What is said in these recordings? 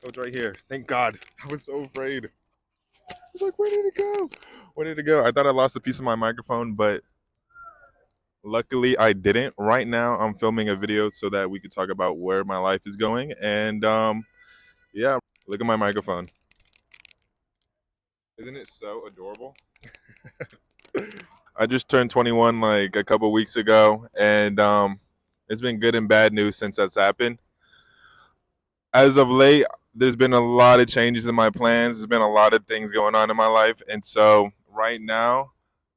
Oh, it's right here. Thank God. I was so afraid. I was like, where did it go? Where did it go? I thought I lost a piece of my microphone, but luckily I didn't. Right now I'm filming a video so that we could talk about where my life is going. And yeah, look at my microphone. Isn't it so adorable? I just turned 21 like a couple weeks ago, and it's been good and bad news since that's happened. As of late, there's been a lot of changes in my plans. There's been a lot of things going on in my life, and so right now,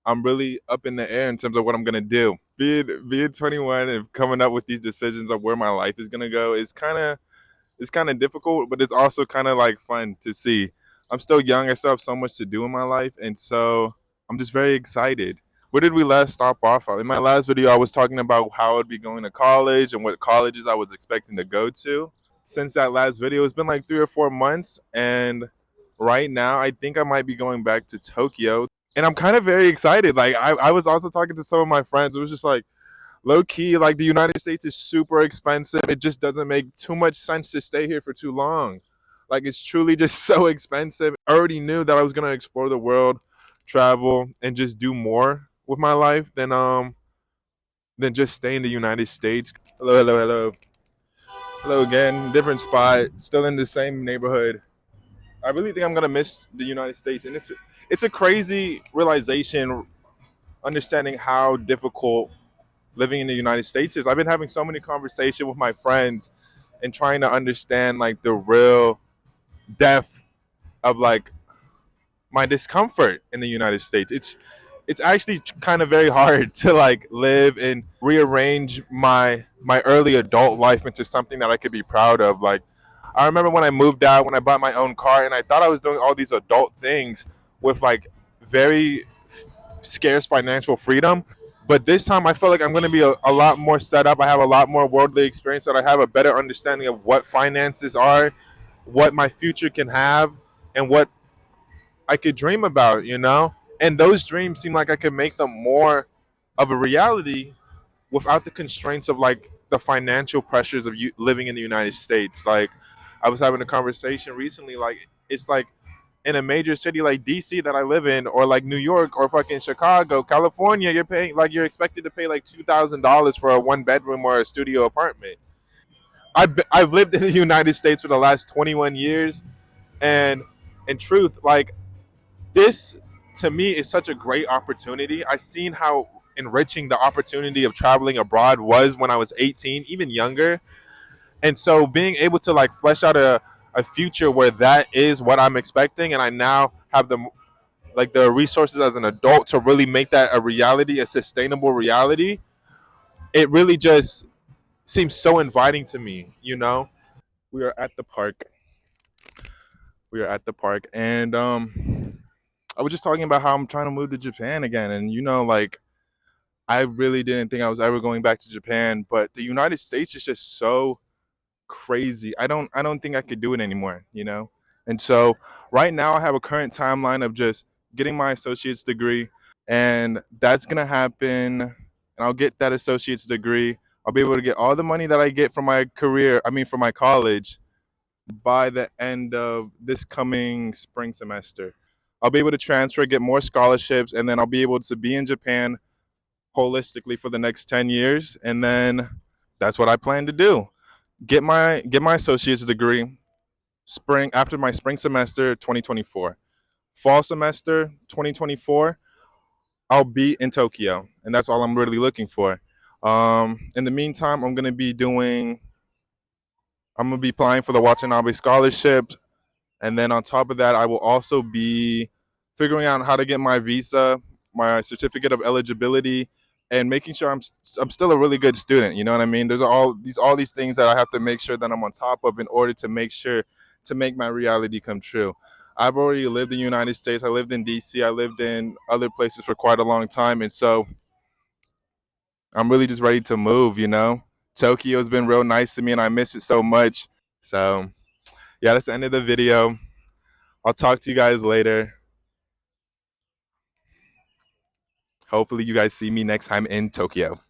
I'm really up in the air in terms of what I'm gonna do. Being 21 and coming up with these decisions of where my life is gonna go is kind of difficult, but it's also kind of like fun to see. I'm still young. I still have so much to do in my life, and so I'm just very excited. Where did we last stop off? In my last video, I was talking about how I'd be going to college and what colleges I was expecting to go to. Since that last video, it's been like 3 or 4 months, and right now I think I might be going back to Tokyo, and I'm kind of very excited. Like I was also talking to some of my friends. It was just like low key, like the United States is super expensive. It just doesn't make too much sense to stay here for too long. Like it's truly just so expensive. I already knew that I was gonna explore the world, travel, and just do more with my life than just stay in the United States. Hello, hello, hello. Hello again. Different spot, still in the same neighborhood. I really think I'm gonna miss the United States, and it's a crazy realization, understanding how difficult living in the United States is. I've been having so many conversations with my friends and trying to understand like the real depth of like my discomfort in the United States. It's actually kind of very hard to like live and rearrange my early adult life into something that I could be proud of. Like I remember when I moved out, when I bought my own car, and I thought I was doing all these adult things with like very scarce financial freedom. But this time I feel like I'm going to be a lot more set up. I have a lot more worldly experience, that I have a better understanding of what finances are, what my future can have, and what I could dream about, you know? And those dreams seem like I could make them more of a reality without the constraints of like the financial pressures of you living in the United States. Like I was having a conversation recently, like it's like in a major city like DC that I live in, or like New York or fucking Chicago, California, you're paying like you're expected to pay like $2,000 for a 1 bedroom or a studio apartment. I've lived in the United States for the last 21 years, and in truth, like this to me is such a great opportunity. I seen how enriching the opportunity of traveling abroad was when I was 18, even younger. And so being able to like flesh out a future where that is what I'm expecting, and I now have the resources as an adult to really make that a reality, a sustainable reality, it really just seems so inviting to me, you know? We are at the park. We are at the park, and I was just talking about how I'm trying to move to Japan again, and like I really didn't think I was ever going back to Japan, but the United States is just so crazy. I don't think I could do it anymore. And so right now I have a current timeline of just getting my associate's degree, and that's gonna happen. And I'll get that associate's degree. I'll be able to get all the money that I get from my career, I mean from my college, by the end of this coming spring semester. I'll be able to transfer, get more scholarships, and then I'll be able to be in Japan holistically for the next 10 years. And then that's what I plan to do. Get my associate's degree spring after my spring semester 2024. Fall semester 2024, I'll be in Tokyo, and that's all I'm really looking for. In the meantime, I'm gonna be applying for the Watanabe scholarship, and then on top of that, I will also be figuring out how to get my visa, my certificate of eligibility, and making sure I'm still a really good student. You know what I mean? There's all these things that I have to make sure that I'm on top of in order to make sure to make my reality come true. I've already lived in the United States. I lived in DC. I lived in other places for quite a long time, and so I'm really just ready to move. Tokyo's been real nice to me, and I miss it so much. So yeah, that's the end of the video. I'll talk to you guys later. Hopefully you guys see me next time in Tokyo.